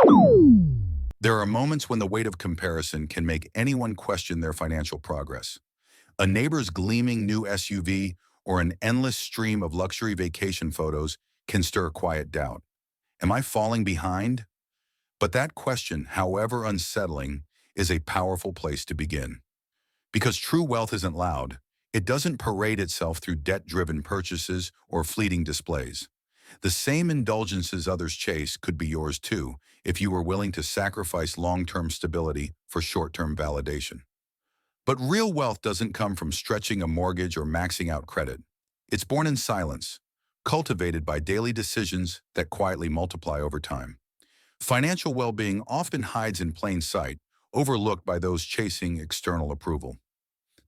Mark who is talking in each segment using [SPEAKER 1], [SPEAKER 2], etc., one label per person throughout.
[SPEAKER 1] There are moments when the weight of comparison can make anyone question their financial progress. A neighbor's gleaming new SUV or an endless stream of luxury vacation photos can stir quiet doubt. Am I falling behind? But that question, however unsettling, is a powerful place to begin. Because true wealth isn't loud. It doesn't parade itself through debt-driven purchases or fleeting displays. The same indulgences others chase could be yours too, if you were willing to sacrifice long-term stability for short-term validation. But real wealth doesn't come from stretching a mortgage or maxing out credit. It's born in silence, cultivated by daily decisions that quietly multiply over time. Financial well-being often hides in plain sight, overlooked by those chasing external approval.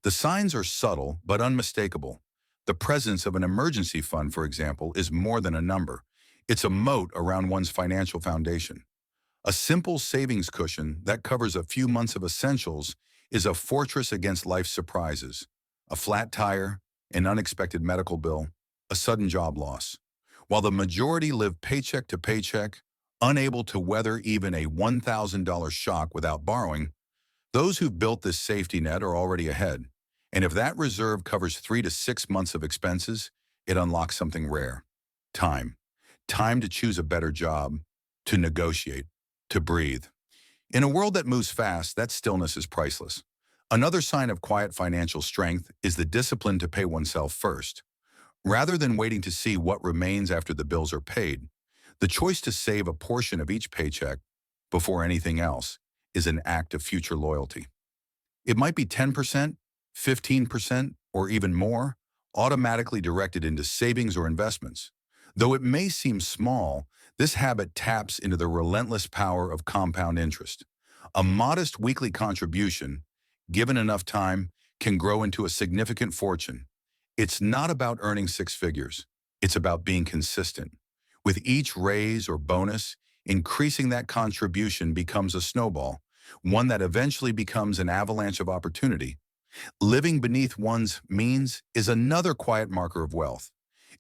[SPEAKER 1] The signs are subtle but unmistakable. The presence of an emergency fund, for example, is more than a number. It's a moat around one's financial foundation. A simple savings cushion that covers a few months of essentials is a fortress against life's surprises. A flat tire, an unexpected medical bill, a sudden job loss. While the majority live paycheck to paycheck, unable to weather even a $1,000 shock without borrowing, those who've built this safety net are already ahead. And if that reserve covers 3 to 6 months of expenses, it unlocks something rare. Time. Time to choose a better job, to negotiate, to breathe. In a world that moves fast, that stillness is priceless. Another sign of quiet financial strength is the discipline to pay oneself first. Rather than waiting to see what remains after the bills are paid, the choice to save a portion of each paycheck before anything else is an act of future loyalty. It might be 10%, 15%, or even more, automatically directed into savings or investments. Though it may seem small, this habit taps into the relentless power of compound interest. A modest weekly contribution, given enough time, can grow into a significant fortune. It's not about earning six figures. It's about being consistent. With each raise or bonus, increasing that contribution becomes a snowball, one that eventually becomes an avalanche of opportunity. Living beneath one's means is another quiet marker of wealth.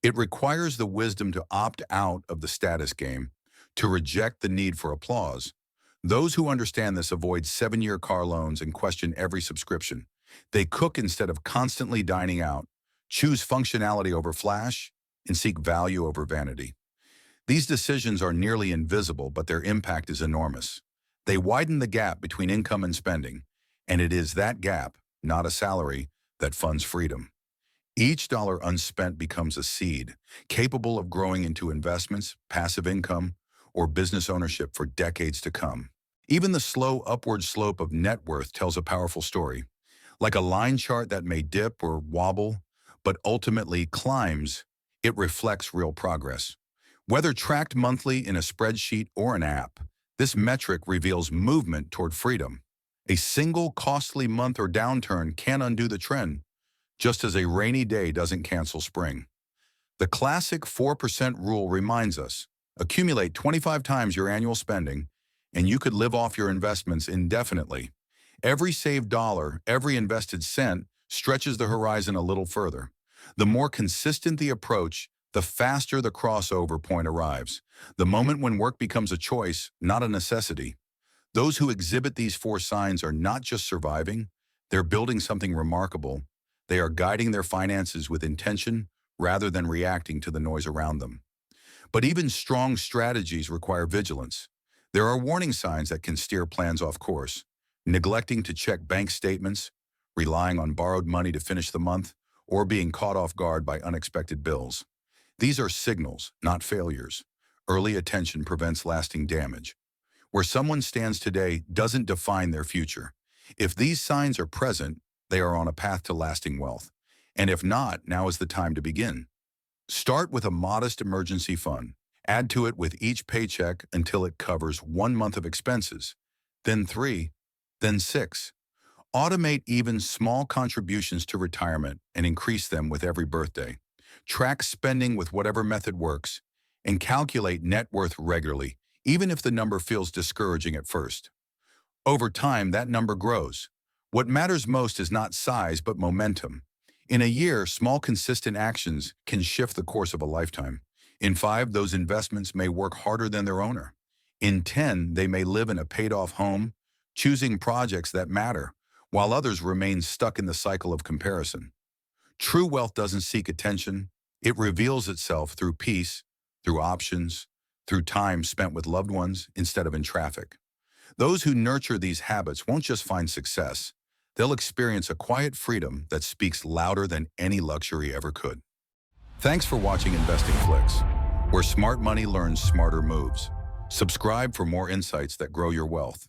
[SPEAKER 1] It requires the wisdom to opt out of the status game, to reject the need for applause. Those who understand this avoid 7-year car loans and question every subscription. They cook instead of constantly dining out, choose functionality over flash, and seek value over vanity. These decisions are nearly invisible, but their impact is enormous. They widen the gap between income and spending, and it is that gap, not a salary, that funds freedom. Each dollar unspent becomes a seed, capable of growing into investments, passive income, or business ownership for decades to come. Even the slow upward slope of net worth tells a powerful story. Like a line chart that may dip or wobble, but ultimately climbs, it reflects real progress. Whether tracked monthly in a spreadsheet or an app, this metric reveals movement toward freedom. A single costly month or downturn can undo the trend, just as a rainy day doesn't cancel spring. The classic 4% rule reminds us, accumulate 25 times your annual spending, and you could live off your investments indefinitely. Every saved dollar, every invested cent stretches the horizon a little further. The more consistent the approach, the faster the crossover point arrives. The moment when work becomes a choice, not a necessity. Those who exhibit these 4 signs are not just surviving, they're building something remarkable. They are guiding their finances with intention rather than reacting to the noise around them. But even strong strategies require vigilance. There are warning signs that can steer plans off course. Neglecting to check bank statements, relying on borrowed money to finish the month, or being caught off guard by unexpected bills. These are signals, not failures. Early attention prevents lasting damage. Where someone stands today doesn't define their future. If these signs are present, they are on a path to lasting wealth. And if not, now is the time to begin. Start with a modest emergency fund. Add to it with each paycheck until it covers 1 month of expenses, then 3, then 6. Automate even small contributions to retirement and increase them with every birthday. Track spending with whatever method works, and calculate net worth regularly, even if the number feels discouraging at first. Over time, that number grows. What matters most is not size, but momentum. In a year, small consistent actions can shift the course of a lifetime. In 5, those investments may work harder than their owner. In 10, they may live in a paid-off home, choosing projects that matter, while others remain stuck in the cycle of comparison. True wealth doesn't seek attention. It reveals itself through peace, through options, through time spent with loved ones instead of in traffic. Those who nurture these habits won't just find success, they'll experience a quiet freedom that speaks louder than any luxury ever could. Thanks for watching Investing Flicks, where smart money learns smarter moves. Subscribe for more insights that grow your wealth.